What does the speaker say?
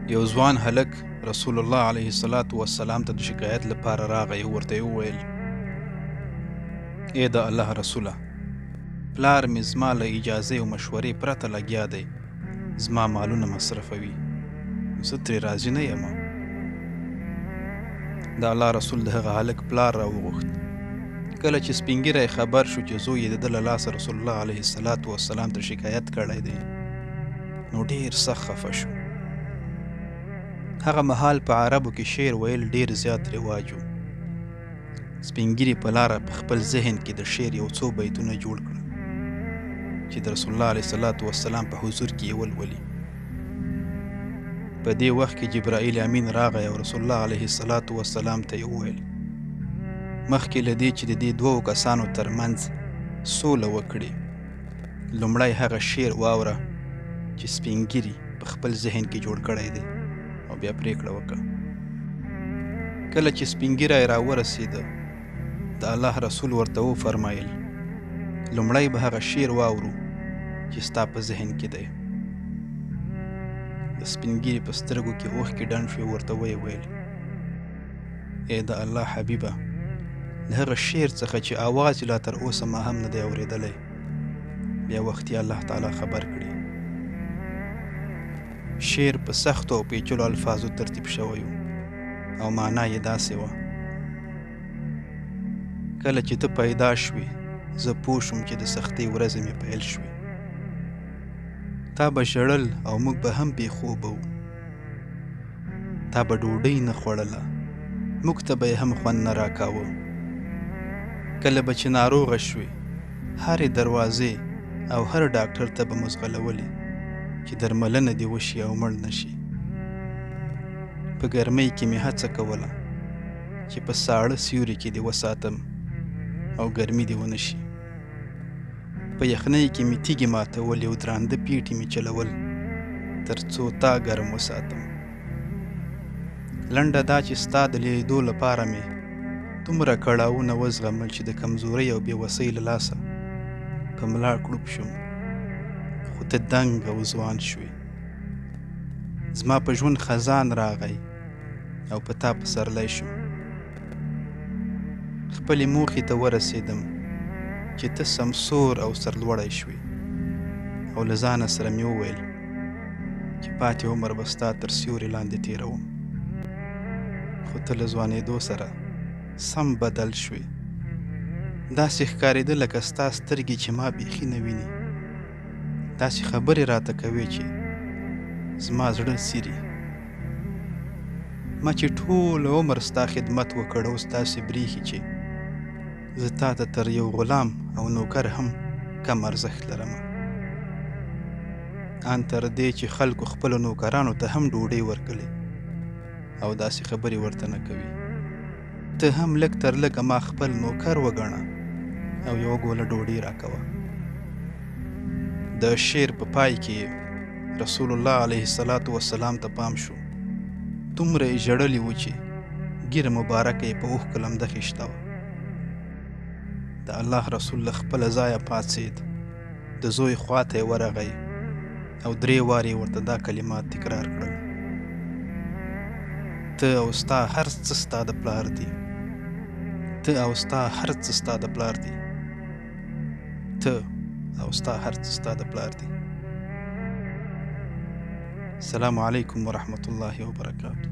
یو ځوان هلک رسول الله علیه السلام ته د شکایت لپاره راغی. ورته یې وویل: ای د الله رسوله، پلار مې زما له اجازې او مشورې پرته لګیا دی زما مالونه مصرفوي، زه ترې راضي نه یم. د الله رسول د هغه هلک پلار راوغوښت. کله چې سپین ږیری خبر شو چې زوی یې د ده له لاسه رسول الله علیه السلام ته شکایت کړی دی، نو ډېر سخت خفه شو. هغه مهال په عربو کې شعر ویل ډېر زیات رواج و. سپین ږیري په لاره په خپل ذهن کې د شعر یو څو بیتونه جوړ کړل چې د رسول الله علیه السلام په حضور کې یې ولولي. په دې وخت کې جبرائیل امین راغی او رسول الله علیه السلام ته یې وویل: مخکې له دې چې د دې دوو کسانو ترمنځ سوله وکړي، لومړی هغه شعر واوره چې سپین ږیري په خپل ذهن کې جوړ کړی دی او بیا پرېکړه وکړه. کله چې سپین ږیری راورسېده، د الله رسول ورته وفرمایل: لومړی به هغه شعر واورو چې ستا په ذهن کې دی. د سپین ږیري په سترګو کې اوښکې ډنډ شوې. ورته ویې ویل: ای د الله حبیبه، له هغه شعر څخه چې اواز یې لا تر اوسه ما هم نه دی اورېدلی، بیا وختي الله تعالی خبر کړي. شعر په سختو او پیچلو الفاظو ترتیب شوی و او معنا یې داسې وه: کله چې ته پیدا شوې، زه پوه شوم چې د سختۍ ورځې مې پیل شوې. تا به ژړل او موږ به هم بې خوبه وو. تا به ډوډۍ نه خوړله، موږ ته به یې هم خوند نه راکاوه. کله به چې ناروغه شوې، هرې دروازې او هر ډاکټر ته به مو ځغلولې چې درملنه دې وشي او مړ نه شي. په ګرمۍ کې مې هڅه کوله چې په ساړه سیوري کې دې وساتم او ګرمي دې ونه شي. په یخنۍ کې مې تیږې ماتولې او درانده پیټې مې چلول تر څو تا ګرم وساتم. لنډه دا چې ستا د لیدو لپاره مې دومره کړاوونه وزغمل چې د کمزورۍ او بېوسۍ له لاسه په ملا کړوپ شوم. خو ته دنګ او ځوان شوې. زما په ژوند خزان راغی او په تا پسرلی شو. خپلې موخې ته ورسېدم چې ته سمسور او سرلوړی شوې، او له ځانه سره مې وویل چې پاتې عمر به ستا تر سیوري لاندې تېروم. خو ته له ځوانېدو سره سم بدل شوې. داسې ښکارېده لکه ستا سترګې چې ما بیخي نه ویني. داسې خبرې راته کوې چې زما زړه څیري. ما چې ټول عمر ستا خدمت وکړ، اوس داسې بریښي چې زه تا ته تر یو غلام او نوکر هم کم ارزښت لرم. ان تر دې چې خلکو خپلو نوکرانو ته هم ډوډۍ ورکړې او داسې خبرې ورته نه کوي. ته هم لږ تر لږه ما خپل نوکر وګڼه او یوه ګوله ډوډۍ راکوه. د شعر په پای کې رسول الله علیه السلام ته پام شو. دومره یې ژړلي و چې ږیره مبارکه یې په اوښکو لمده خیشته وه. د الله رسول له خپله ځایه پاڅېد، د زوی خواته یې ورغی او 3 وارې ورته دا کلمات تکرار کړل: ته او ستا هر څه ستا د پلار دي. ته او ستا هر څه ستا د پلار دي. ته او ستا هر څه ستا د پلار دي. السلام علیکم ورحمة الله وبرکاته.